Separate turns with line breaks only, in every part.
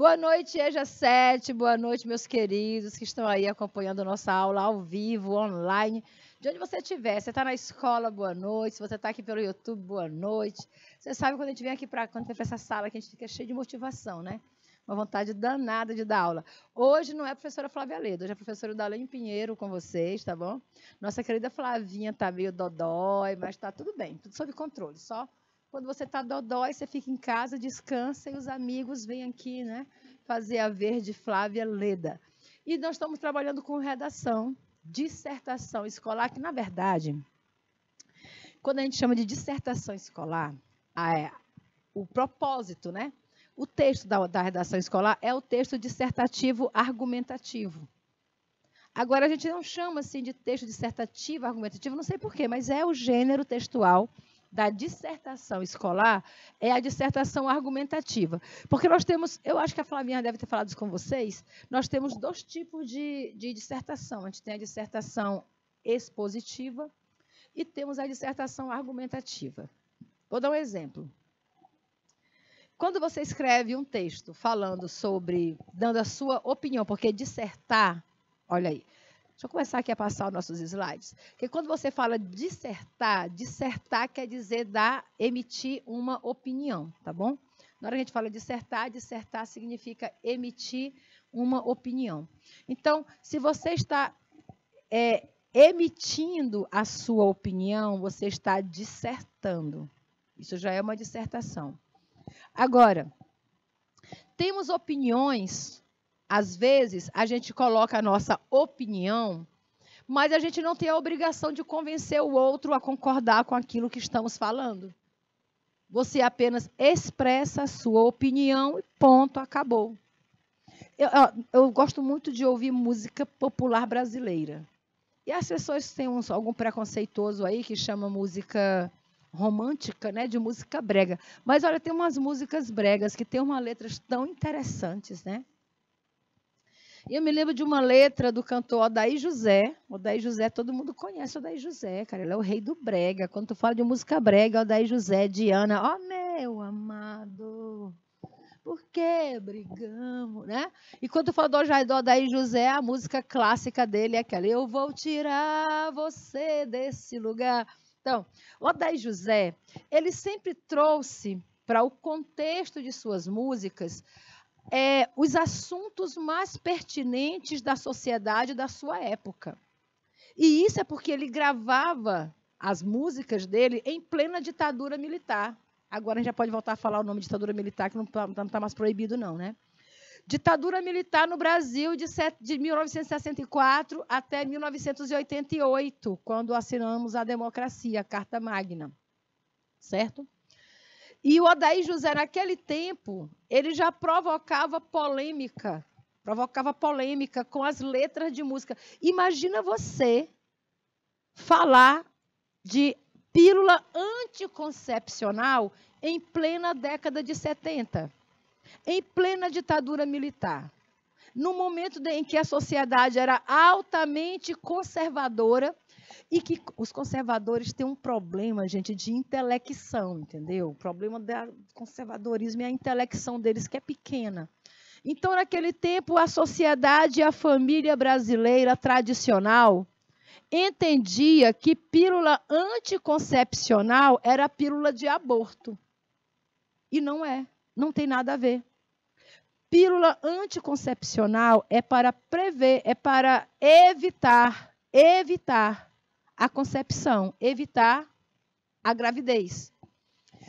Boa noite, EJA 7. Boa noite, meus queridos que estão aí acompanhando a nossa aula ao vivo, online. De onde você estiver, você está na escola, boa noite. Se você está aqui pelo YouTube, boa noite. Você sabe quando a gente vem aqui quando tem essa sala, que a gente fica cheio de motivação, né? Uma vontade danada de dar aula. Hoje não é a professora Flávia Leda, hoje é a professora Dalene Pinheiro com vocês, tá bom? Nossa querida Flavinha está meio dodói, mas está tudo bem, tudo sob controle. Só quando você está dodói, você fica em casa, descansa e os amigos vêm aqui, né, fazer a verde Flávia Leda. E nós estamos trabalhando com redação, dissertação escolar, que, na verdade, quando a gente chama de dissertação escolar, o propósito, né? O texto da redação escolar é o texto dissertativo argumentativo. Agora, a gente não chama assim de texto dissertativo argumentativo, não sei porquê, mas é o gênero textual da dissertação escolar, é a dissertação argumentativa. Porque nós temos, eu acho que a Flavinha deve ter falado isso com vocês, nós temos dois tipos de dissertação. A gente tem a dissertação expositiva e temos a dissertação argumentativa. Vou dar um exemplo. Quando você escreve um texto falando sobre, dando a sua opinião, porque dissertar, olha aí, deixa eu começar aqui a passar os nossos slides. Porque quando você fala dissertar, dissertar quer dizer emitir uma opinião, tá bom? Na hora que a gente fala dissertar, dissertar significa emitir uma opinião. Então, se você está emitindo a sua opinião, você está dissertando. Isso já é uma dissertação. Agora, temos opiniões, às vezes a gente coloca a nossa opinião, mas a gente não tem a obrigação de convencer o outro a concordar com aquilo que estamos falando. Você apenas expressa a sua opinião e ponto, acabou. Eu gosto muito de ouvir música popular brasileira. E as pessoas têm algum preconceituoso aí que chama música romântica, né, de música brega. Mas, olha, tem umas músicas bregas que têm umas letras tão interessantes, né? E eu me lembro de uma letra do cantor Odair José. Odair José, todo mundo conhece Odair José, cara. Ele é o rei do brega. Quando tu fala de música brega, Odair José, Diana, ó, meu amado, por que brigamos, né? E quando tu fala do Odair José, a música clássica dele é aquela: eu vou tirar você desse lugar. Então, o Odair José, ele sempre trouxe para o contexto de suas músicas os assuntos mais pertinentes da sociedade da sua época. E isso é porque ele gravava as músicas dele em plena ditadura militar. Agora a gente já pode voltar a falar o nome de ditadura militar, que não está mais proibido não, né? Ditadura militar no Brasil de 1964 até 1988, quando assinamos a democracia, a Carta Magna, certo? E o Odair José, naquele tempo, ele já provocava polêmica com as letras de música. Imagina você falar de pílula anticoncepcional em plena década de 70. Em plena ditadura militar, no momento em que a sociedade era altamente conservadora e que os conservadores têm um problema, gente, de intelecção, entendeu? O problema do conservadorismo é a intelecção deles, que é pequena. Então, naquele tempo, a sociedade e a família brasileira tradicional entendia que pílula anticoncepcional era pílula de aborto. E não é. Não tem nada a ver. Pílula anticoncepcional é para prever, é para evitar a concepção, evitar a gravidez.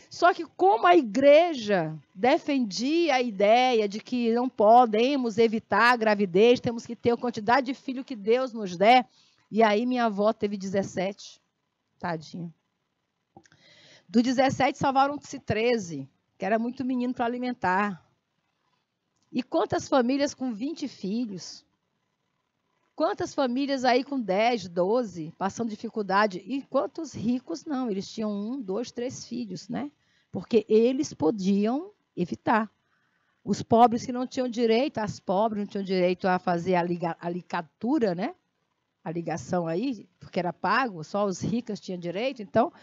Só que como a igreja defendia a ideia de que não podemos evitar a gravidez, temos que ter a quantidade de filho que Deus nos der, e aí minha avó teve 17, tadinha. Do 17 salvaram-se 13. Que era muito menino para alimentar. E quantas famílias com 20 filhos? Quantas famílias aí com 10, 12, passando dificuldade? E quantos ricos não? Eles tinham 1, 2, 3 filhos, né? Porque eles podiam evitar. Os pobres que não tinham direito, as pobres não tinham direito a fazer a ligatura, né? A ligação aí, porque era pago, só os ricos tinham direito. Então,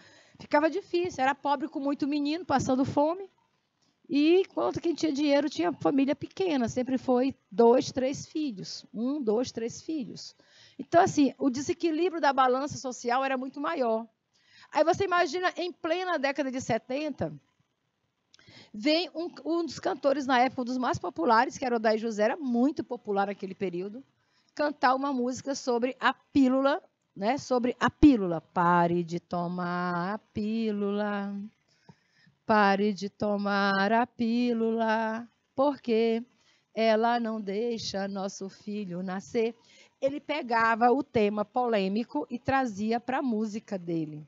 ficava difícil. Era pobre com muito menino, passando fome. E quando quem tinha dinheiro tinha família pequena, sempre foi 2, 3 filhos. 1, 2, 3 filhos. Então, assim, o desequilíbrio da balança social era muito maior. Aí você imagina, em plena década de 70, vem um dos cantores na época, um dos mais populares, que era o Odair José, era muito popular naquele período, cantar uma música sobre a pílula, né? Sobre a pílula. Pare de tomar a pílula. Pare de tomar a pílula, porque ela não deixa nosso filho nascer. Ele pegava o tema polêmico e trazia para a música dele.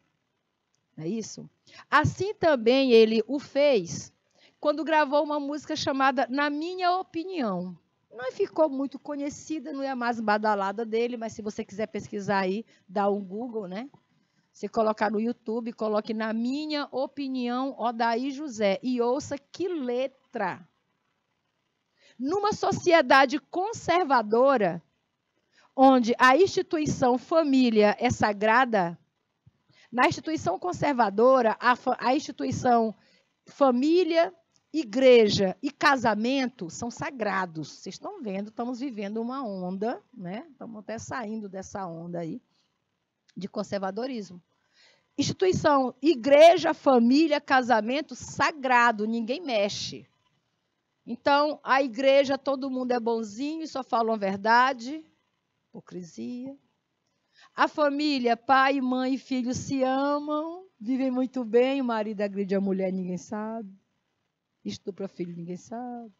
Não é isso? Assim também ele o fez quando gravou uma música chamada Na Minha Opinião. Não ficou muito conhecida, não é a mais badalada dele, mas se você quiser pesquisar aí, dá um Google, né? Você colocar no YouTube, coloque Na Minha Opinião, Odair José, e ouça que letra. Numa sociedade conservadora, onde a instituição família é sagrada, na instituição conservadora, a instituição família, igreja e casamento são sagrados. Vocês estão vendo, estamos vivendo uma onda, né? Estamos até saindo dessa onda aí de conservadorismo. Instituição, igreja, família, casamento, sagrado, ninguém mexe. Então, a igreja, todo mundo é bonzinho, só falam a verdade, hipocrisia. A família, pai, mãe e filho se amam, vivem muito bem, o marido agride a mulher, ninguém sabe. Estupra filho, ninguém sabe.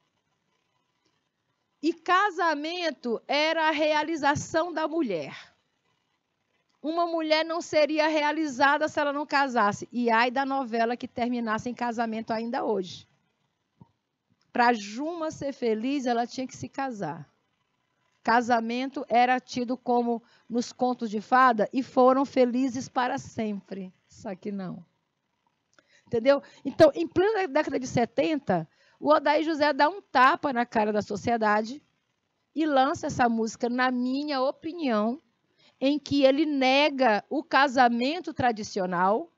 E casamento era a realização da mulher. Uma mulher não seria realizada se ela não casasse. E ai da novela que terminasse em casamento ainda hoje. Para Juma ser feliz, ela tinha que se casar. Casamento era tido como nos contos de fada e foram felizes para sempre. Só que não. Entendeu? Então, em plena década de 70, o Odair José dá um tapa na cara da sociedade e lança essa música, Na Minha Opinião, em que ele nega o casamento tradicional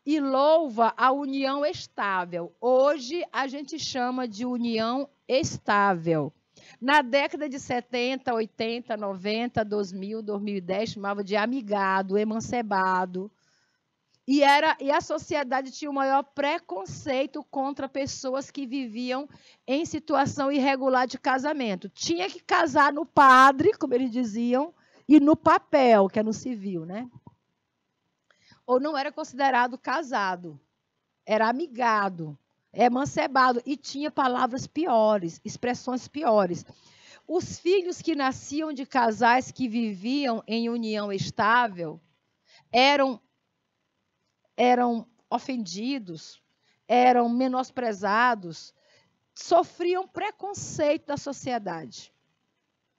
e louva a união estável. Hoje, a gente chama de união estável. Na década de 70, 80, 90, 2000, 2010, chamava de amigado, emancebado. E a sociedade tinha o maior preconceito contra pessoas que viviam em situação irregular de casamento. Tinha que casar no padre, como eles diziam, e no papel, que é no civil, né? Ou não era considerado casado, era amigado, emancebado, e tinha palavras piores, expressões piores. Os filhos que nasciam de casais que viviam em união estável eram ofendidos, eram menosprezados, sofriam preconceito da sociedade.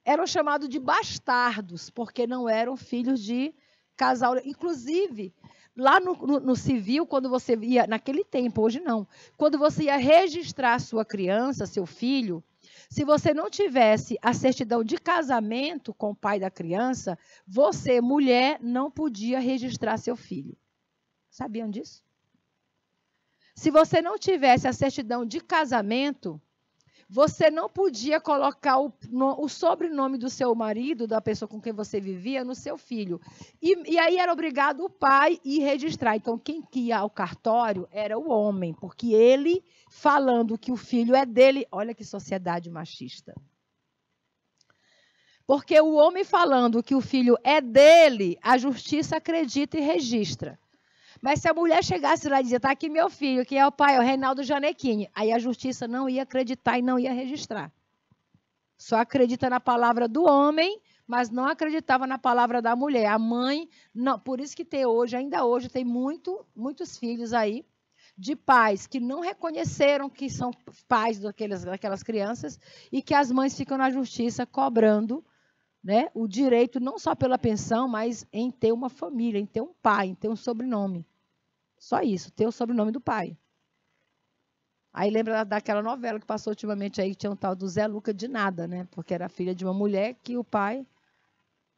Eram chamados de bastardos, porque não eram filhos de casal. Inclusive, lá no civil, quando você ia, naquele tempo, hoje não, quando você ia registrar sua criança, seu filho, se você não tivesse a certidão de casamento com o pai da criança, você, mulher, não podia registrar seu filho. Sabiam disso? Se você não tivesse a certidão de casamento, você não podia colocar o sobrenome do seu marido, da pessoa com quem você vivia, no seu filho. E aí era obrigado o pai ir registrar. Então, quem ia ao cartório era o homem, porque ele, falando que o filho é dele, olha que sociedade machista. Porque o homem falando que o filho é dele, a justiça acredita e registra. Mas se a mulher chegasse lá e dizia, está aqui meu filho, que é o pai, é o Reinaldo Janequini, aí a justiça não ia acreditar e não ia registrar. Só acredita na palavra do homem, mas não acreditava na palavra da mulher. A mãe, não, por isso que ainda hoje, tem muitos filhos aí, de pais que não reconheceram que são pais daquelas crianças e que as mães ficam na justiça cobrando, né, o direito não só pela pensão, mas em ter uma família, em ter um pai, em ter um sobrenome. Só isso, ter o sobrenome do pai. Aí lembra daquela novela que passou ultimamente aí, que tinha um tal do Zé Luca de nada, né? Porque era filha de uma mulher que o pai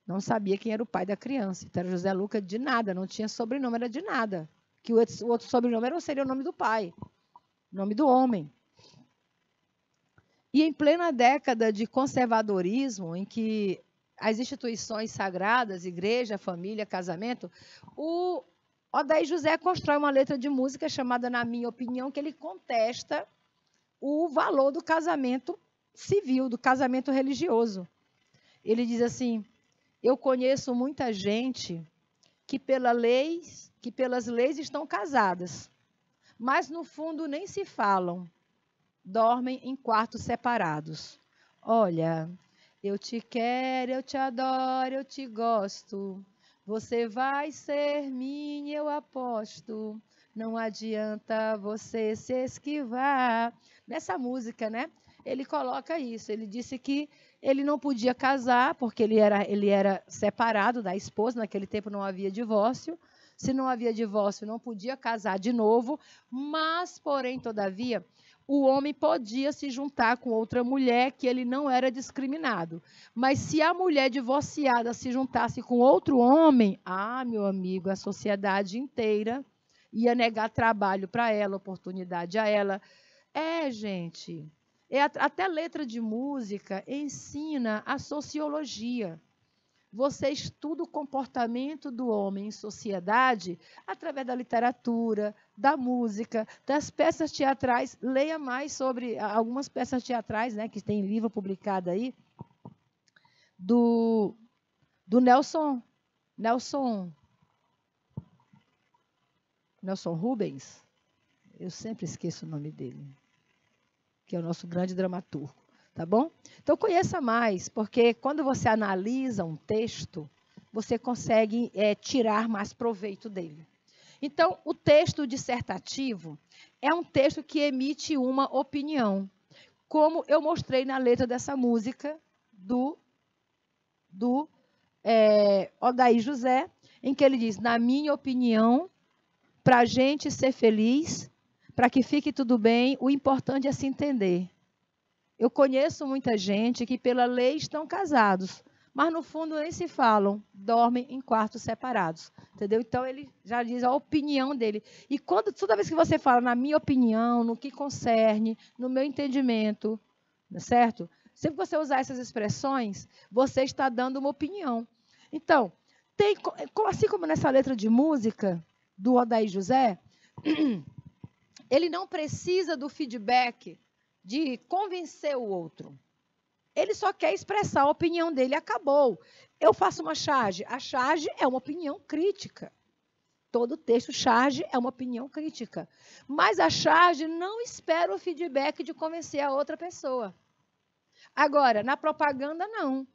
não sabia quem era o pai da criança. Então era José Luca de nada, não tinha sobrenome, era de nada. Que o outro sobrenome seria o nome do pai, o nome do homem. E em plena década de conservadorismo, em que as instituições sagradas, igreja, família, casamento, o Odair José constrói uma letra de música chamada Na Minha Opinião, que ele contesta o valor do casamento civil, do casamento religioso. Ele diz assim: eu conheço muita gente que pelas leis estão casadas, mas no fundo nem se falam, dormem em quartos separados. Olha, eu te quero, eu te adoro, eu te gosto. Você vai ser minha, eu aposto. Não adianta você se esquivar. Nessa música, né? Ele coloca isso. Ele disse que ele não podia casar, porque ele era separado da esposa. Naquele tempo não havia divórcio. Se não havia divórcio, não podia casar de novo. Mas, porém, todavia, o homem podia se juntar com outra mulher, que ele não era discriminado. Mas se a mulher divorciada se juntasse com outro homem, meu amigo, a sociedade inteira ia negar trabalho para ela, oportunidade a ela. Gente, até letra de música ensina a sociologia. Você estuda o comportamento do homem em sociedade através da literatura, da música, das peças teatrais. Leia mais sobre algumas peças teatrais, né, que tem livro publicado aí, do Nelson Rubens. Eu sempre esqueço o nome dele, que é o nosso grande dramaturgo. Tá bom? Então, conheça mais, porque quando você analisa um texto, você consegue tirar mais proveito dele. Então, o texto dissertativo é um texto que emite uma opinião, como eu mostrei na letra dessa música do Odair José, em que ele diz: na minha opinião, para a gente ser feliz, para que fique tudo bem, o importante é se entender. Eu conheço muita gente que pela lei estão casados, mas no fundo nem se falam, dormem em quartos separados. Entendeu? Então ele já diz a opinião dele. E toda vez que você fala na minha opinião, no que concerne, no meu entendimento, certo? Sempre que você usar essas expressões, você está dando uma opinião. Então, assim como nessa letra de música do Odair José, ele não precisa do feedback de convencer o outro. Ele só quer expressar a opinião dele, acabou. Eu faço uma charge. A charge é uma opinião crítica. Todo texto charge é uma opinião crítica. Mas a charge não espera o feedback de convencer a outra pessoa. Agora, na propaganda, não.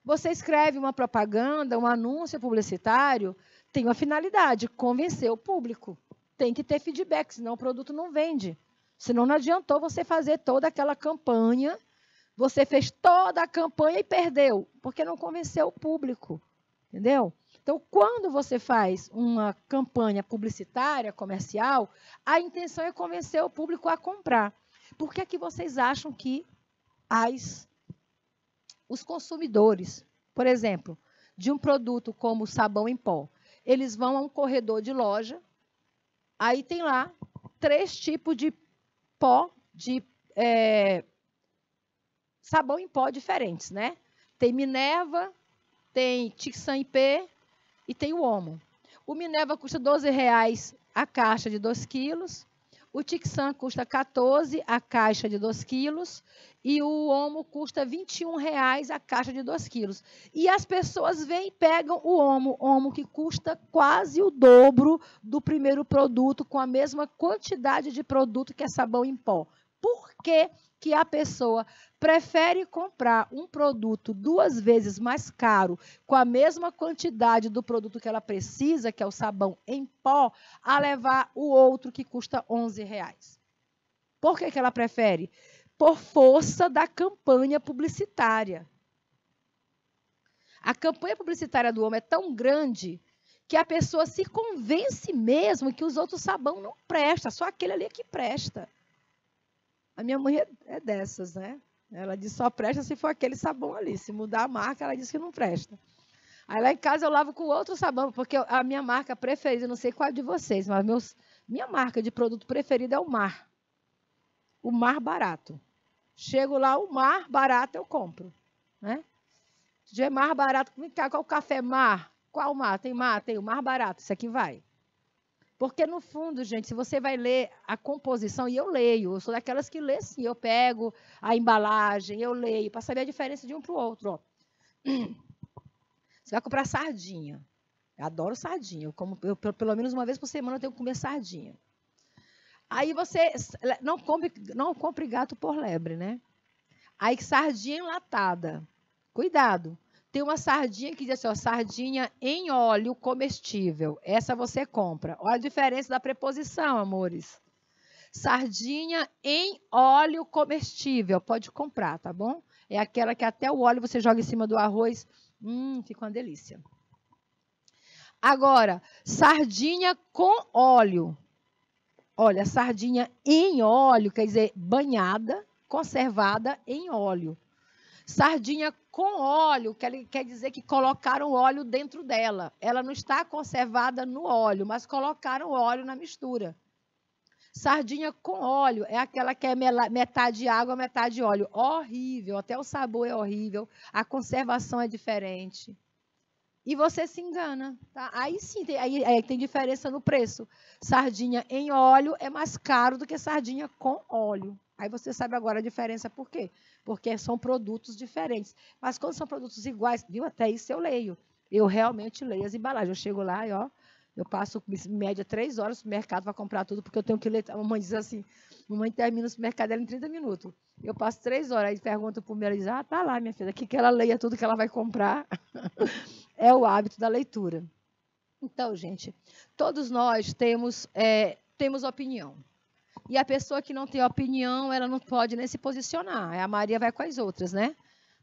Você escreve uma propaganda, um anúncio publicitário, tem uma finalidade, convencer o público. Tem que ter feedback, senão o produto não vende. Senão não adiantou você fazer toda aquela campanha, você fez toda a campanha e perdeu, porque não convenceu o público, entendeu? Então, quando você faz uma campanha publicitária, comercial, a intenção é convencer o público a comprar. Por que é que vocês acham que os consumidores, por exemplo, de um produto como sabão em pó, eles vão a um corredor de loja, aí tem lá 3 tipos de pó, de sabão em pó diferentes, né? Tem Minerva, tem Tixan IP e tem o Omo. O Minerva custa R$12 a caixa de 2 quilos, o Tixan custa 14 a caixa de 2 quilos e o Omo custa R$21 a caixa de 2 quilos. E as pessoas vêm e pegam o Omo que custa quase o dobro do primeiro produto, com a mesma quantidade de produto que é sabão em pó. Por que que a pessoa prefere comprar um produto 2 vezes mais caro, com a mesma quantidade do produto que ela precisa, que é o sabão em pó, a levar o outro que custa R$11? Por que que ela prefere? Por força da campanha publicitária. A campanha publicitária do Omo é tão grande que a pessoa se convence mesmo que os outros sabão não prestam, só aquele ali é que presta. A minha mãe é dessas, né? Ela diz só presta se for aquele sabão ali. Se mudar a marca, ela diz que não presta. Aí lá em casa eu lavo com outro sabão, porque a minha marca preferida, não sei qual de vocês, mas minha marca de produto preferida é o Mar. O Mar barato. Chego lá, o mais barato eu compro, né? Se é mais barato, qual o café mar? Qual mar? Tem mar? Tem o mais barato, isso aqui vai. Porque, no fundo, gente, se você vai ler a composição, e eu leio, eu sou daquelas que lê sim, eu pego a embalagem, eu leio, para saber a diferença de um para o outro. Ó. Você vai comprar sardinha. Eu adoro sardinha. Eu, pelo menos uma vez por semana eu tenho que comer sardinha. Aí você não compre gato por lebre, né? Aí sardinha enlatada. Cuidado. Tem uma sardinha que diz assim, ó, sardinha em óleo comestível. Essa você compra. Olha a diferença da preposição, amores. Sardinha em óleo comestível. Pode comprar, tá bom? É aquela que até o óleo você joga em cima do arroz. Fica uma delícia. Agora, sardinha com óleo. Olha, sardinha em óleo, quer dizer, banhada, conservada em óleo. Sardinha com óleo, quer dizer que colocaram óleo dentro dela. Ela não está conservada no óleo, mas colocaram óleo na mistura. Sardinha com óleo é aquela que é metade água, metade óleo. Horrível, até o sabor é horrível, a conservação é diferente. E você se engana, tá? Aí sim, aí tem diferença no preço. Sardinha em óleo é mais caro do que sardinha com óleo. Aí você sabe agora a diferença por quê? Porque são produtos diferentes. Mas quando são produtos iguais, viu? Até isso eu leio. Eu realmente leio as embalagens. Eu chego lá e, ó, eu passo, em média, 3 horas no mercado para comprar tudo, porque eu tenho que ler. A mamãe diz assim, mamãe termina o supermercado dela em 30 minutos. Eu passo 3 horas, aí pergunto para o meu, ela diz, tá lá, minha filha, que ela leia tudo que ela vai comprar. É o hábito da leitura. Então, gente, todos nós temos opinião. E a pessoa que não tem opinião, ela não pode nem se posicionar. A Maria vai com as outras, né?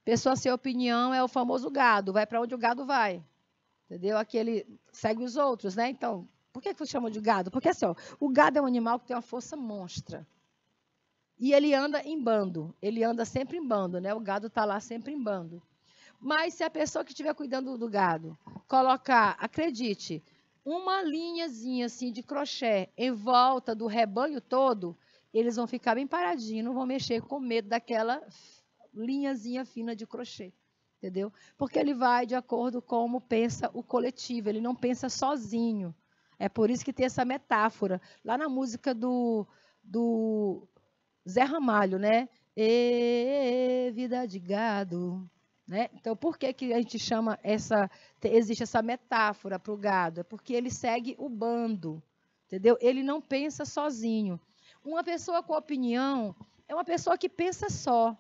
Pessoa sem opinião é o famoso gado. Vai para onde o gado vai. Entendeu? Aquele segue os outros, né? Então, por que você chama de gado? Porque assim, ó, o gado é um animal que tem uma força monstra. E ele anda em bando. Ele anda sempre em bando, né? O gado está lá sempre em bando. Mas se a pessoa que estiver cuidando do gado colocar, acredite, uma linhazinha assim de crochê em volta do rebanho todo, eles vão ficar bem paradinhos, não vão mexer com medo daquela linhazinha fina de crochê, entendeu? Porque ele vai de acordo com como pensa o coletivo, ele não pensa sozinho. É por isso que tem essa metáfora. Lá na música do Zé Ramalho, né? Vida de gado. Né? Então, por que a gente chama existe essa metáfora para o gado? É porque ele segue o bando, entendeu? Ele não pensa sozinho. Uma pessoa com opinião é uma pessoa que pensa só.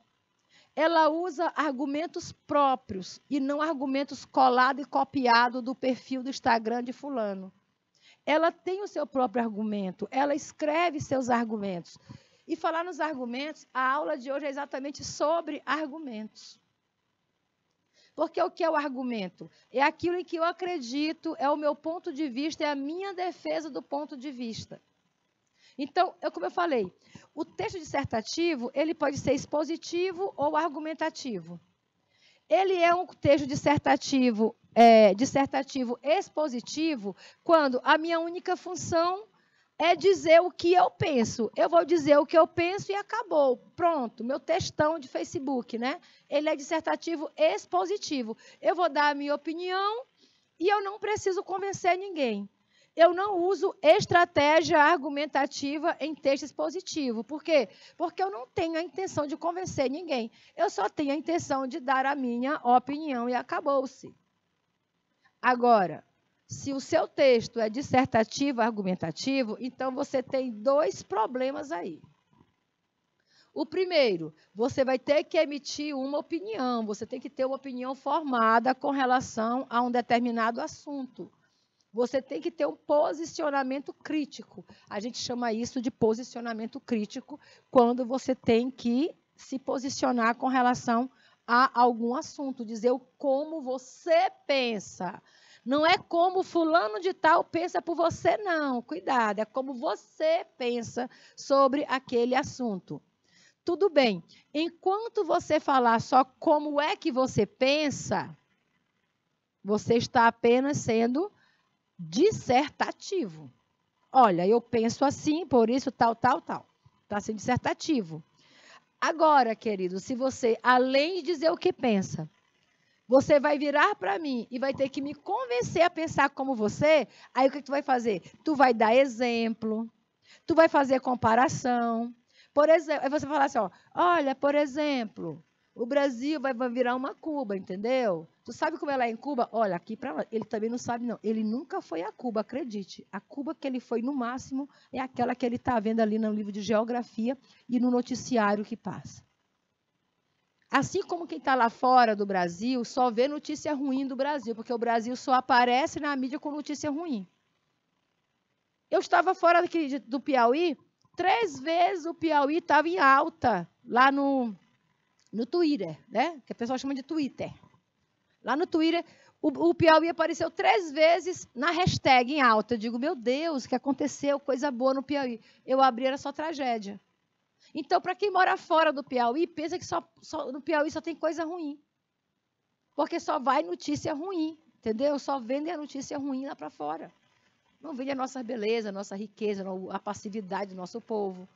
Ela usa argumentos próprios e não argumentos colados e copiados do perfil do Instagram de fulano. Ela tem o seu próprio argumento, ela escreve seus argumentos. E falar nos argumentos, a aula de hoje é exatamente sobre argumentos. Porque o que é o argumento? É aquilo em que eu acredito, é o meu ponto de vista, é a minha defesa do ponto de vista. Então, como eu falei, o texto dissertativo, ele pode ser expositivo ou argumentativo. Ele é um texto dissertativo expositivo quando a minha única função é dizer o que eu penso. Eu vou dizer o que eu penso e acabou. Pronto, meu textão de Facebook, né? Ele é dissertativo expositivo. Eu vou dar a minha opinião e eu não preciso convencer ninguém. Eu não uso estratégia argumentativa em texto expositivo. Por quê? Porque eu não tenho a intenção de convencer ninguém. Eu só tenho a intenção de dar a minha opinião e acabou-se. Agora, se o seu texto é dissertativo, argumentativo, então você tem 2 problemas aí. O primeiro, você vai ter que emitir uma opinião, você tem que ter uma opinião formada com relação a um determinado assunto. Você tem que ter um posicionamento crítico. A gente chama isso de posicionamento crítico quando você tem que se posicionar com relação a algum assunto, dizer como você pensa. Não é como fulano de tal pensa por você, não. Cuidado, é como você pensa sobre aquele assunto. Tudo bem. Enquanto você falar só como é que você pensa, você está apenas sendo dissertativo. Olha, eu penso assim, por isso tal, tal, tal. Está sendo dissertativo. Agora, querido, se você, além de dizer o que pensa, você vai virar para mim e vai ter que me convencer a pensar como você, aí o que tu vai fazer? Tu vai dar exemplo, tu vai fazer comparação. Por exemplo, aí você vai falar assim, ó, olha, por exemplo, o Brasil vai virar uma Cuba, entendeu? Tu sabe como é lá em Cuba? Olha, aqui para lá, ele também não sabe, não. Ele nunca foi a Cuba, acredite. A Cuba que ele foi, no máximo, é aquela que ele está vendo ali no livro de geografia e no noticiário que passa. Assim como quem está lá fora do Brasil só vê notícia ruim do Brasil, porque o Brasil só aparece na mídia com notícia ruim. Eu estava fora daqui do Piauí, 3 vezes o Piauí estava em alta, lá no Twitter, né? Que a pessoa chama de Twitter. Lá no Twitter, o Piauí apareceu 3 vezes na hashtag em alta. Eu digo, meu Deus, o que aconteceu? Coisa boa no Piauí. Eu abri, era só tragédia. Então, para quem mora fora do Piauí, pensa que no Piauí só tem coisa ruim. Porque só vai notícia ruim, entendeu? Só vendem a notícia ruim lá para fora. Não vendem a nossa beleza, a nossa riqueza, a passividade do nosso povo.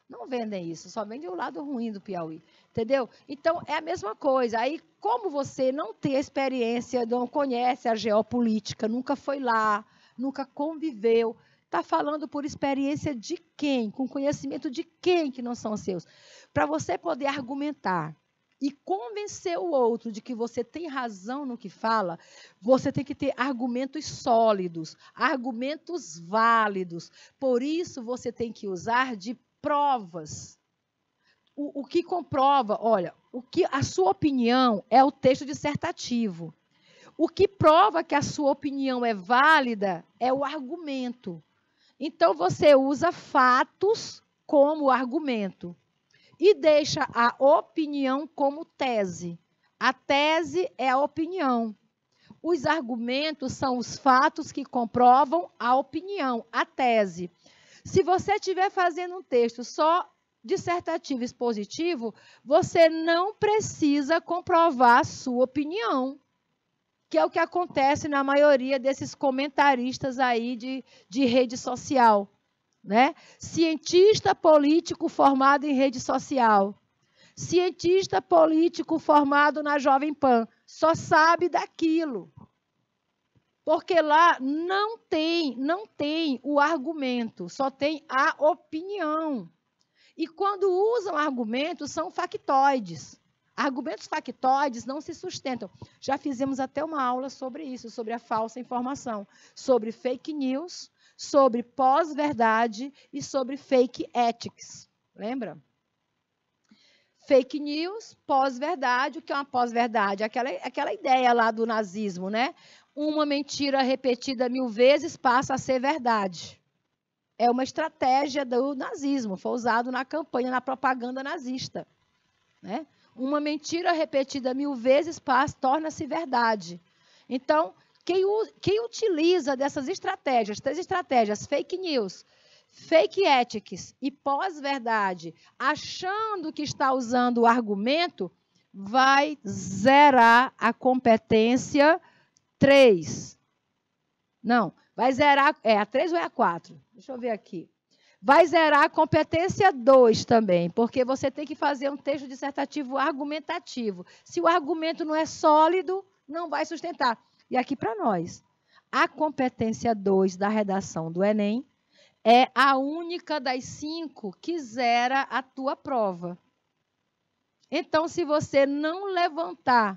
Não vendem isso, só vendem o lado ruim do Piauí, entendeu? Então, é a mesma coisa. Aí, como você não tem a experiência, não conhece a geopolítica, nunca foi lá, nunca conviveu, está falando por experiência de quem? Com conhecimento de quem que não são seus? Para você poder argumentar e convencer o outro de que você tem razão no que fala, você tem que ter argumentos sólidos, argumentos válidos. Por isso, você tem que usar de provas. O que comprova, olha, a sua opinião é o texto dissertativo. O que prova que a sua opinião é válida é o argumento. Então, você usa fatos como argumento e deixa a opinião como tese. A tese é a opinião. Os argumentos são os fatos que comprovam a opinião, a tese. Se você estiver fazendo um texto só dissertativo expositivo, você não precisa comprovar a sua opinião, que é o que acontece na maioria desses comentaristas aí de rede social, né? Cientista político formado em rede social, cientista político formado na Jovem Pan, só sabe daquilo. Porque lá não tem o argumento, só tem a opinião. E quando usam argumentos, são factoides. Argumentos factoides não se sustentam. Já fizemos até uma aula sobre isso, sobre a falsa informação, sobre fake news, sobre pós-verdade e sobre fake ethics. Lembra? Fake news, pós-verdade. O que é uma pós-verdade? Aquela ideia lá do nazismo, né? Uma mentira repetida 1000 vezes passa a ser verdade. É uma estratégia do nazismo, foi usado na campanha, na propaganda nazista, né? Uma mentira repetida 1000 vezes torna-se verdade. Então, quem utiliza dessas estratégias, 3 estratégias, fake news, fake ethics e pós-verdade, achando que está usando o argumento, vai zerar a competência 3. Não, vai zerar, a 3 ou é a 4? Deixa eu ver aqui. Vai zerar a competência 2 também, porque você tem que fazer um texto dissertativo argumentativo. Se o argumento não é sólido, não vai sustentar. E aqui para nós, a competência 2 da redação do Enem é a única das 5 que zera a tua prova. Então, se você não levantar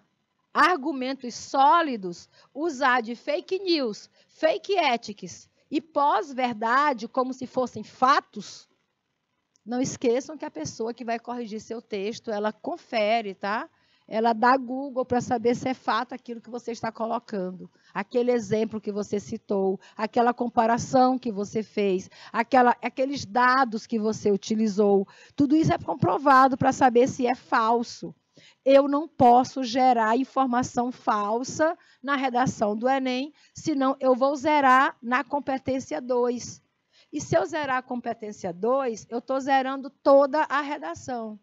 argumentos sólidos, usar de fake news, fake ethics e pós-verdade como se fossem fatos, não esqueçam que a pessoa que vai corrigir seu texto, ela confere, tá? Ela dá Google para saber se é fato aquilo que você está colocando. Aquele exemplo que você citou, aquela comparação que você fez, aqueles dados que você utilizou. Tudo isso é comprovado para saber se é falso. Eu não posso gerar informação falsa na redação do Enem, senão eu vou zerar na competência 2. E se eu zerar a competência 2, eu estou zerando toda a redação.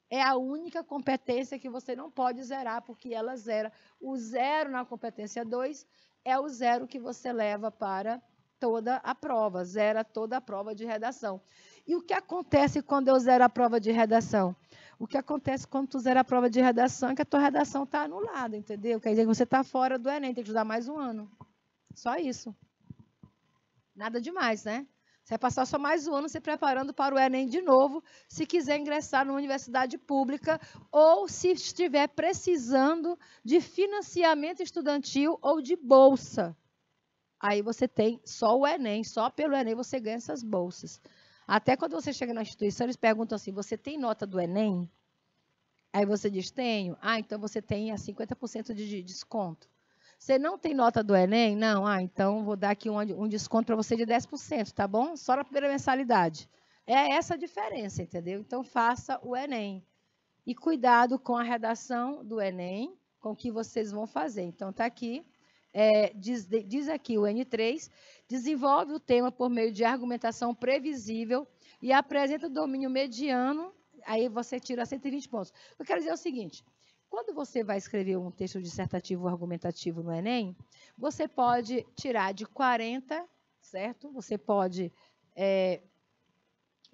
É a única competência que você não pode zerar, porque ela zera. O 0 na competência 2 é o 0 que você leva para toda a prova, zera toda a prova de redação. E o que acontece quando eu zero a prova de redação? O que acontece quando tu zera a prova de redação é que a tua redação está anulada, entendeu? Quer dizer que você está fora do Enem, tem que estudar mais um ano. Só isso. Nada demais, né? Você vai passar só mais um ano se preparando para o Enem de novo, se quiser ingressar numa universidade pública ou se estiver precisando de financiamento estudantil ou de bolsa. Aí você tem só o Enem, só pelo Enem você ganha essas bolsas. Até quando você chega na instituição, eles perguntam assim, você tem nota do Enem? Aí você diz, tenho. Ah, então você tem 50% de desconto. Você não tem nota do Enem? Não. Ah, então vou dar aqui um desconto para você de 10%, tá bom? Só na primeira mensalidade. É essa a diferença, entendeu? Então, faça o Enem. E cuidado com a redação do Enem, com o que vocês vão fazer. Então, está aqui. Diz aqui o N3, desenvolve o tema por meio de argumentação previsível e apresenta o domínio mediano, aí você tira 120 pontos. Eu quero dizer o seguinte, quando você vai escrever um texto dissertativo ou argumentativo no Enem, você pode tirar de 40, certo? Você pode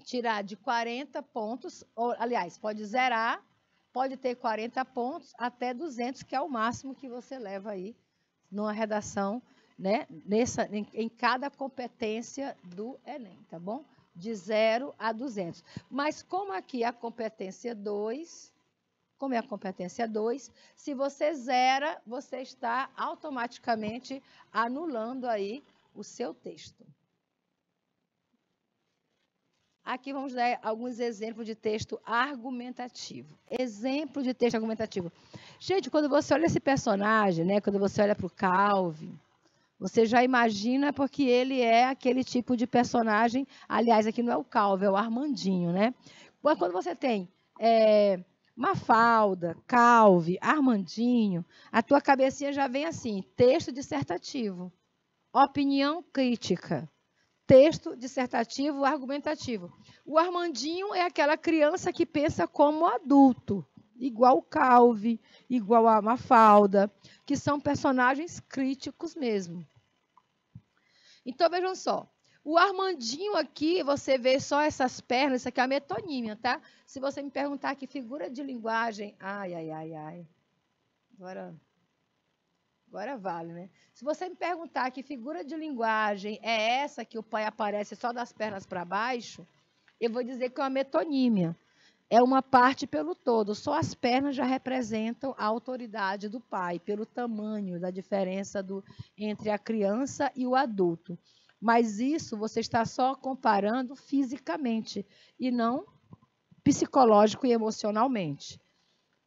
tirar de 40 pontos, ou, aliás, pode zerar, pode ter 40 pontos até 200, que é o máximo que você leva aí numa redação, né, em cada competência do Enem, tá bom? De 0 a 200. Mas como aqui é a competência 2, se você zera, você está automaticamente anulando aí o seu texto. Aqui vamos dar alguns exemplos de texto argumentativo. Exemplo de texto argumentativo. Gente, quando você olha esse personagem, né, quando você olha para o Calvin, você já imagina porque ele é aquele tipo de personagem. Aliás, aqui não é o Calvin, é o Armandinho, né? Quando você tem Mafalda, Calvin, Armandinho, a tua cabecinha já vem assim, texto dissertativo, opinião crítica. Texto dissertativo, argumentativo. O Armandinho é aquela criança que pensa como adulto, igual o Calvin, igual a Mafalda, que são personagens críticos mesmo. Então, vejam só. O Armandinho aqui, você vê só essas pernas, isso aqui é a metonímia, tá? Se você me perguntar que figura de linguagem... Ai. Agora vale, né? Se você me perguntar que figura de linguagem é essa que o pai aparece só das pernas para baixo, eu vou dizer que é uma metonímia. É uma parte pelo todo. Só as pernas já representam a autoridade do pai, pelo tamanho da diferença entre a criança e o adulto. Mas isso você está só comparando fisicamente e não psicológico e emocionalmente.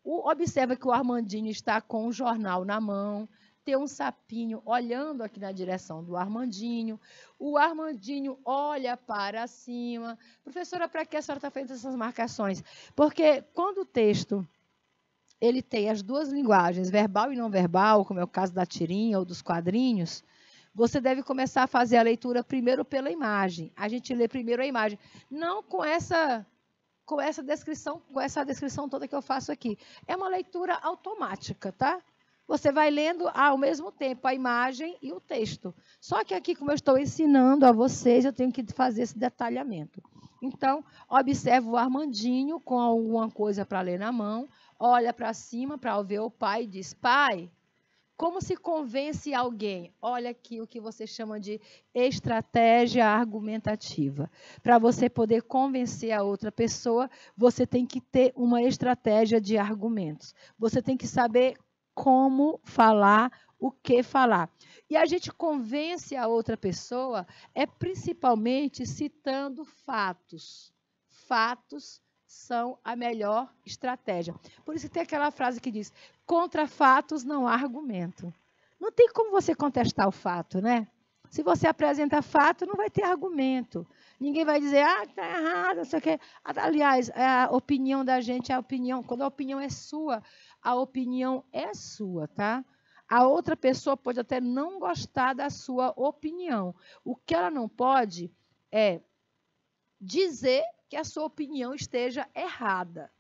Observa que o Armandinho está com um jornal na mão, tem um sapinho olhando aqui na direção do Armandinho. O Armandinho olha para cima. Professora, para que a senhora está fazendo essas marcações? Porque quando o texto ele tem as duas linguagens, verbal e não verbal, como é o caso da tirinha ou dos quadrinhos, você deve começar a fazer a leitura primeiro pela imagem. A gente lê primeiro a imagem. Não com essa descrição toda que eu faço aqui. É uma leitura automática, tá? Você vai lendo ao mesmo tempo a imagem e o texto. Só que aqui, como eu estou ensinando a vocês, eu tenho que fazer esse detalhamento. Então, observa o Armandinho com alguma coisa para ler na mão, olha para cima para ver o pai e diz, pai, como se convence alguém? Olha aqui o que você chama de estratégia argumentativa. Para você poder convencer a outra pessoa, você tem que ter uma estratégia de argumentos. Você tem que saber como falar, o que falar. E a gente convence a outra pessoa principalmente citando fatos. Fatos são a melhor estratégia. Por isso que tem aquela frase que diz, contra fatos não há argumento. Não tem como você contestar o fato, né? Se você apresenta fato, não vai ter argumento. Ninguém vai dizer, está errado, não sei o quê. Aliás, a opinião da gente é a opinião. Quando a opinião é sua, a opinião é sua, tá? A outra pessoa pode até não gostar da sua opinião. O que ela não pode é dizer que a sua opinião esteja errada.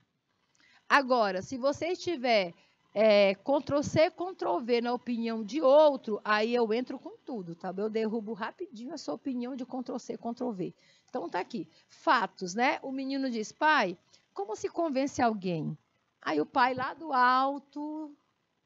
Agora, se você estiver Ctrl+C, Ctrl+V na opinião de outro, aí eu entro com tudo, tá? Eu derrubo rapidinho a sua opinião de Ctrl+C, Ctrl+V. Então, tá aqui. Fatos, né? O menino diz, pai, como se convence alguém? Aí o pai lá do alto,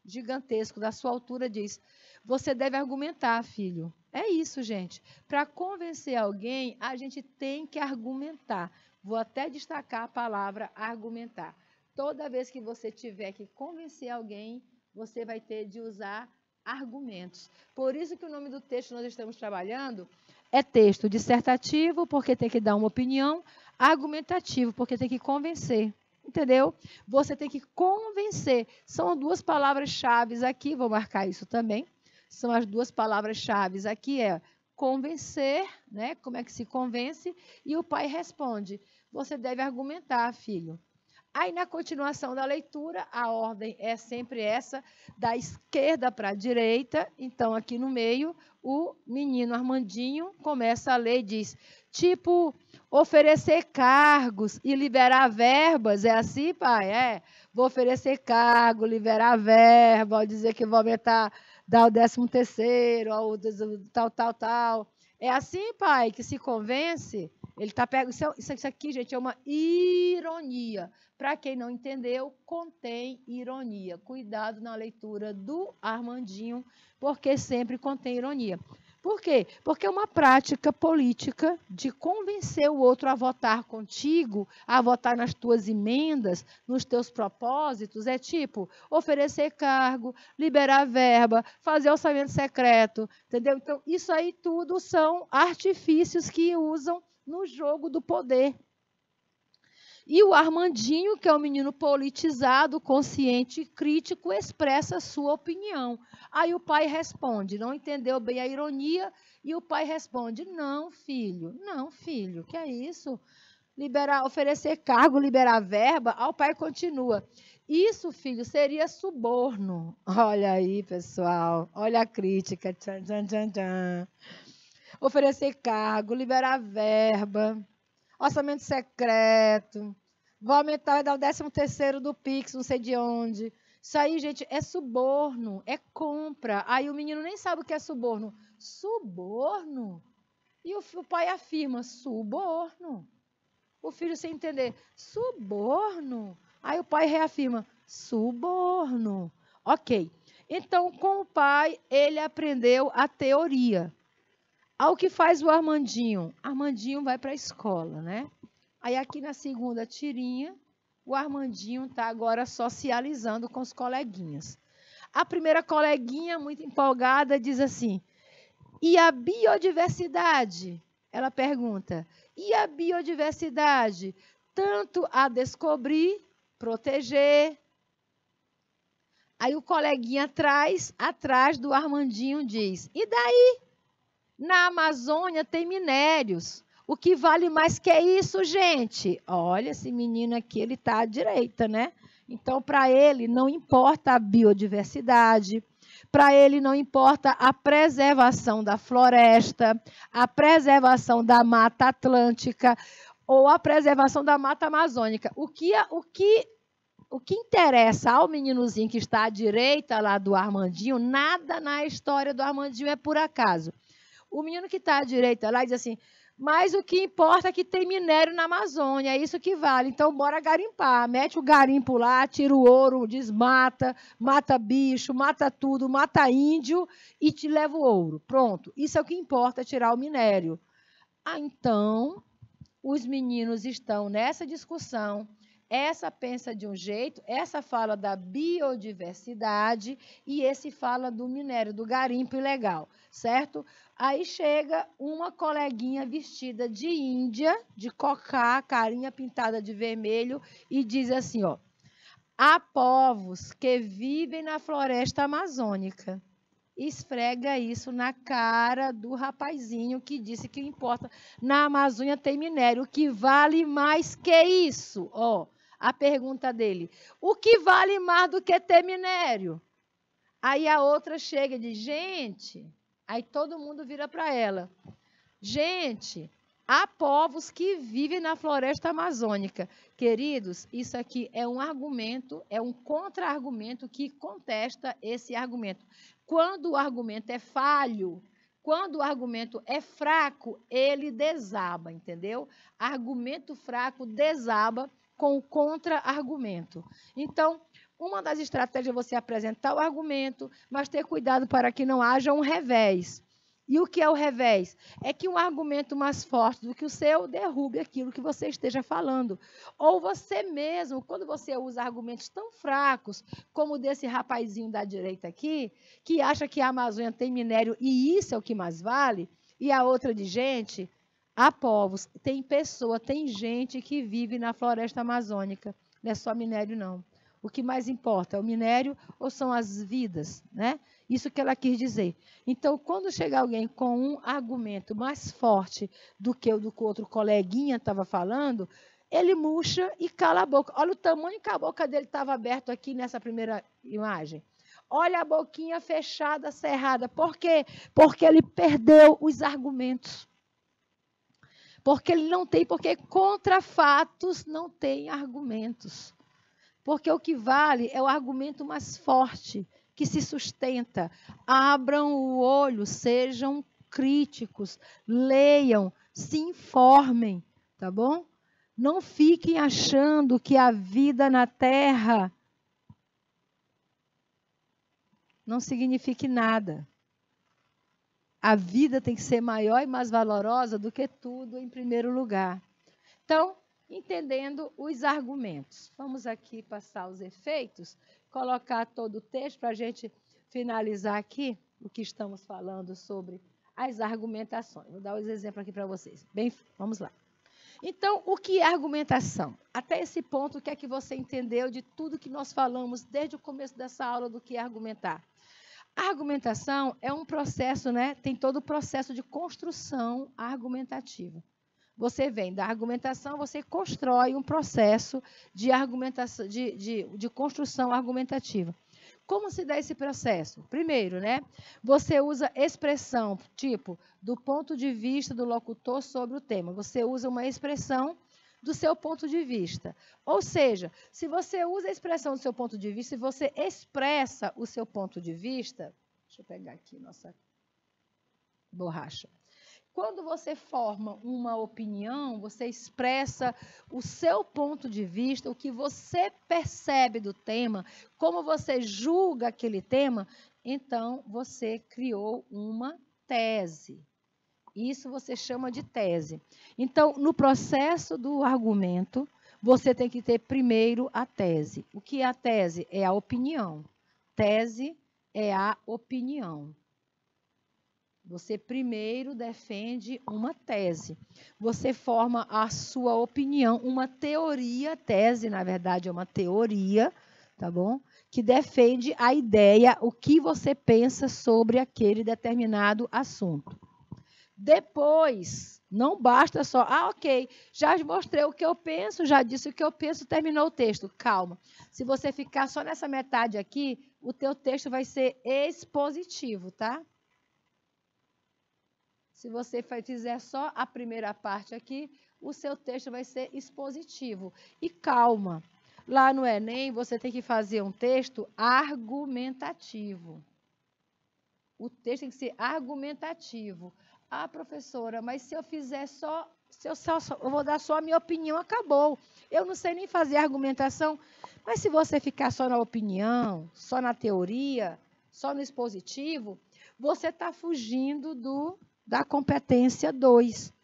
gigantesco, da sua altura, diz, você deve argumentar, filho. É isso, gente. Para convencer alguém, a gente tem que argumentar. Vou até destacar a palavra argumentar. Toda vez que você tiver que convencer alguém, você vai ter de usar argumentos. Por isso que o nome do texto que nós estamos trabalhando é texto dissertativo, porque tem que dar uma opinião, argumentativo, porque tem que convencer. Entendeu? Você tem que convencer. São duas palavras-chave aqui, vou marcar isso também. São as duas palavras-chave aqui, é convencer, né? Como é que se convence? E o pai responde, você deve argumentar, filho. Aí, na continuação da leitura, a ordem é sempre essa, da esquerda para a direita. Então, aqui no meio, o menino Armandinho começa a ler e diz, tipo, oferecer cargos e liberar verbas. É assim, pai? É. Vou oferecer cargo, liberar verba, vou dizer que vou aumentar, dar o 13º, tal. É assim, pai, que se convence? Ele está pegando. Isso aqui, gente, é uma ironia. Para quem não entendeu, contém ironia. Cuidado na leitura do Armandinho, porque sempre contém ironia. Por quê? Porque é uma prática política de convencer o outro a votar contigo, a votar nas tuas emendas, nos teus propósitos. É tipo oferecer cargo, liberar verba, fazer orçamento secreto, entendeu? Então, isso aí tudo são artifícios que usam no jogo do poder. E o Armandinho, que é um menino politizado, consciente e crítico, expressa a sua opinião. Aí o pai responde, não entendeu bem a ironia, e o pai responde, não, filho, que é isso? Oferecer cargo, liberar verba? Aí o pai continua, isso, filho, seria suborno. Olha aí, pessoal, olha a crítica. Tchan, tchan, tchan, tchan. Oferecer cargo, liberar verba, orçamento secreto, vou aumentar, vai dar o 13º do Pix, não sei de onde. Isso aí, gente, é suborno, é compra. Aí o menino nem sabe o que é suborno. Suborno? E o pai afirma, suborno. O filho sem entender, suborno? Aí o pai reafirma, suborno. Ok. Então, com o pai, ele aprendeu a teoria. Ao que faz o Armandinho? Armandinho vai para a escola, né? Aí aqui na segunda tirinha, o Armandinho está agora socializando com os coleguinhas. A primeira coleguinha, muito empolgada, diz assim, e a biodiversidade? Ela pergunta, e a biodiversidade? Tanto a descobrir, proteger. Aí o coleguinha atrás do Armandinho diz, e daí? Na Amazônia tem minérios. O que vale mais que isso, gente? Olha, esse menino aqui, ele está à direita, né? Então, para ele, não importa a biodiversidade, para ele não importa a preservação da floresta, a preservação da Mata Atlântica ou a preservação da Mata Amazônica. O que interessa ao meninozinho que está à direita lá do Armandinho, nada na história do Armandinho é por acaso. O menino que está à direita lá diz assim, mas o que importa é que tem minério na Amazônia, é isso que vale. Então, bora garimpar. Mete o garimpo lá, tira o ouro, desmata, mata bicho, mata tudo, mata índio e te leva o ouro. Pronto. Isso é o que importa, tirar o minério. Ah, então, os meninos estão nessa discussão. Essa pensa de um jeito, essa fala da biodiversidade e esse fala do minério, do garimpo ilegal, certo? Aí chega uma coleguinha vestida de índia, de cocá, carinha pintada de vermelho, e diz assim, ó, há povos que vivem na floresta amazônica. Esfrega isso na cara do rapazinho que disse que importa. Na Amazônia tem minério, o que vale mais que isso? Ó, a pergunta dele, o que vale mais do que ter minério? Aí a outra chega e diz, gente, aí todo mundo vira para ela, gente, há povos que vivem na floresta amazônica. Queridos, isso aqui é um argumento, é um contra-argumento que contesta esse argumento. Quando o argumento é falho, quando o argumento é fraco, ele desaba, entendeu? Argumento fraco desaba com o contra-argumento. Então, uma das estratégias é você apresentar o argumento, mas ter cuidado para que não haja um revés. E o que é o revés? É que um argumento mais forte do que o seu derrube aquilo que você esteja falando. Ou você mesmo, quando você usa argumentos tão fracos, como o desse rapazinho da direita aqui, que acha que a Amazônia tem minério e isso é o que mais vale, e a outra de gente, há povos, tem pessoa, tem gente que vive na floresta amazônica. Não é só minério, não. O que mais importa é o minério ou são as vidas, né? Isso que ela quis dizer. Então, quando chega alguém com um argumento mais forte do que o que o outro coleguinha estava falando, ele murcha e cala a boca. Olha o tamanho que a boca dele estava aberta aqui nessa primeira imagem. Olha a boquinha fechada, cerrada. Por quê? Porque ele perdeu os argumentos. Porque ele não tem, porque contra fatos não tem argumentos. Porque o que vale é o argumento mais forte, que se sustenta. Abram o olho, sejam críticos, leiam, se informem, tá bom? Não fiquem achando que a vida na Terra não signifique nada. A vida tem que ser maior e mais valorosa do que tudo em primeiro lugar. Então, entendendo os argumentos. Vamos aqui passar os efeitos, colocar todo o texto para a gente finalizar aqui o que estamos falando sobre as argumentações. Vou dar os exemplos aqui para vocês. Bem, vamos lá. Então, o que é argumentação? Até esse ponto, o que é que você entendeu de tudo que nós falamos desde o começo dessa aula do que é argumentar? A argumentação é um processo, né? Tem todo o processo de construção argumentativa. Você vem da argumentação, você constrói um processo de argumentação, de construção argumentativa. Como se dá esse processo? Primeiro, né? Você usa expressão, tipo, do ponto de vista do locutor sobre o tema. Você usa uma expressão do seu ponto de vista. Ou seja, se você usa a expressão do seu ponto de vista, se você expressa o seu ponto de vista, deixa eu pegar aqui nossa borracha. Quando você forma uma opinião, você expressa o seu ponto de vista, o que você percebe do tema, como você julga aquele tema, então você criou uma tese. Isso você chama de tese. Então, no processo do argumento, você tem que ter primeiro a tese. O que é a tese? É a opinião. Tese é a opinião. Você primeiro defende uma tese. Você forma a sua opinião, uma teoria, tese, na verdade, é uma teoria, tá bom? Que defende a ideia, o que você pensa sobre aquele determinado assunto. Depois, não basta só, ok, já mostrei o que eu penso, já disse o que eu penso, terminou o texto. Calma. Se você ficar só nessa metade aqui, o teu texto vai ser expositivo, tá? Se você fizer só a primeira parte aqui, o seu texto vai ser expositivo. E calma, lá no Enem você tem que fazer um texto argumentativo. O texto tem que ser argumentativo. Ah, professora, mas se eu fizer só, eu vou dar só a minha opinião, acabou. Eu não sei nem fazer argumentação. Mas se você ficar só na opinião, só na teoria, só no expositivo, você está fugindo da competência 2,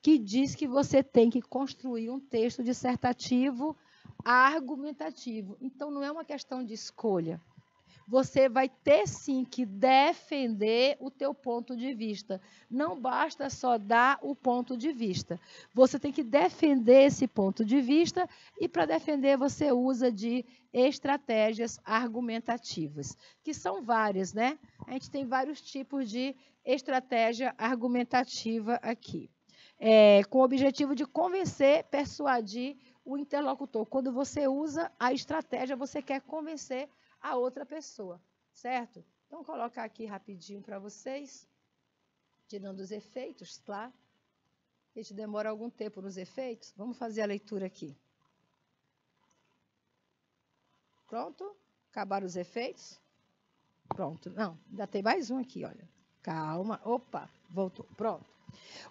que diz que você tem que construir um texto dissertativo argumentativo. Então, não é uma questão de escolha. Você vai ter, sim, que defender o teu ponto de vista. Não basta só dar o ponto de vista. Você tem que defender esse ponto de vista e, para defender, você usa de estratégias argumentativas, que são várias, né? A gente tem vários tipos de estratégia argumentativa aqui. Com o objetivo de convencer, persuadir o interlocutor. Quando você usa a estratégia, você quer convencer a outra pessoa, certo? Então, vou colocar aqui rapidinho para vocês, tirando os efeitos, claro. A gente demora algum tempo nos efeitos. Vamos fazer a leitura aqui. Pronto? Acabaram os efeitos? Pronto. Não, ainda tem mais um aqui, olha. Calma. Opa, voltou. Pronto.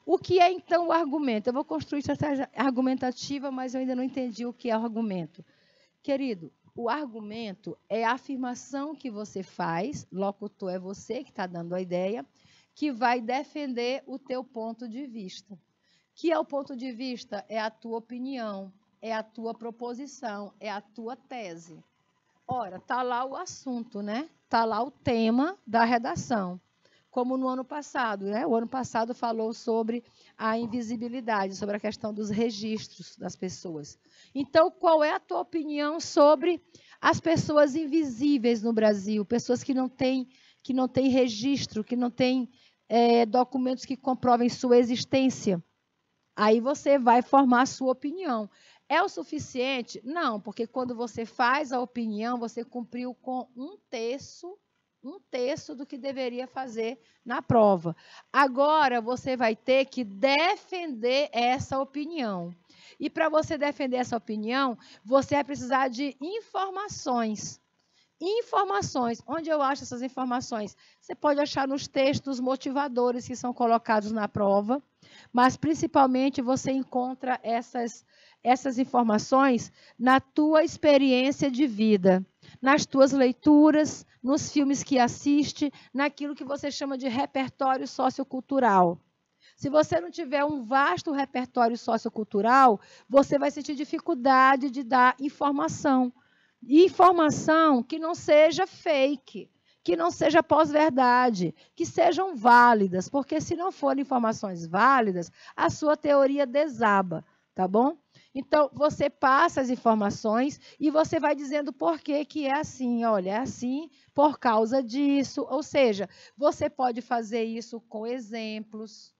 O que é, então, o argumento? Eu vou construir estratégia argumentativa, mas eu ainda não entendi o que é o argumento. Querido, o argumento é a afirmação que você faz, locutor é você que está dando a ideia, que vai defender o teu ponto de vista. Que é o ponto de vista? É a tua opinião, é a tua proposição, é a tua tese. Ora, está lá o assunto, né? Está lá o tema da redação. Como no ano passado, né? O ano passado falou sobre a invisibilidade, sobre a questão dos registros das pessoas. Então, qual é a tua opinião sobre as pessoas invisíveis no Brasil, pessoas que não têm registro, que não têm documentos que comprovem sua existência? Aí você vai formar a sua opinião. É o suficiente? Não, porque quando você faz a opinião, você cumpriu com um terço do que deveria fazer na prova. Agora, você vai ter que defender essa opinião. E para você defender essa opinião, você vai precisar de informações. Informações. Onde eu acho essas informações? Você pode achar nos textos motivadores que são colocados na prova, mas principalmente você encontra essas informações na tua experiência de vida, nas tuas leituras, nos filmes que assiste, naquilo que você chama de repertório sociocultural. Se você não tiver um vasto repertório sociocultural, você vai sentir dificuldade de dar informação. Informação que não seja fake, que não seja pós-verdade, que sejam válidas, porque se não forem informações válidas, a sua teoria desaba, tá bom? Então, você passa as informações e você vai dizendo por que é assim. Olha, é assim por causa disso. Ou seja, você pode fazer isso com exemplos.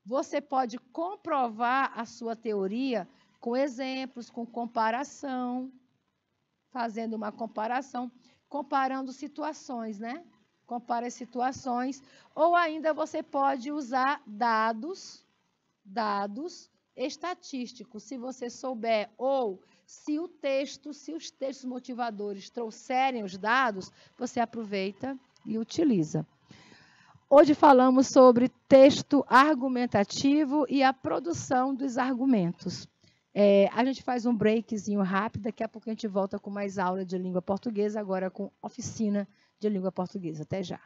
Você pode comprovar a sua teoria com exemplos, com comparação, fazendo uma comparação, comparando situações, né? Compara situações. Ou ainda você pode usar dados estatísticos, se você souber, ou se os textos motivadores trouxerem os dados, você aproveita e utiliza. Hoje falamos sobre texto argumentativo e a produção dos argumentos. A gente faz um breakzinho rápido, daqui a pouco a gente volta com mais aula de língua portuguesa, agora com oficina de língua portuguesa. Até já.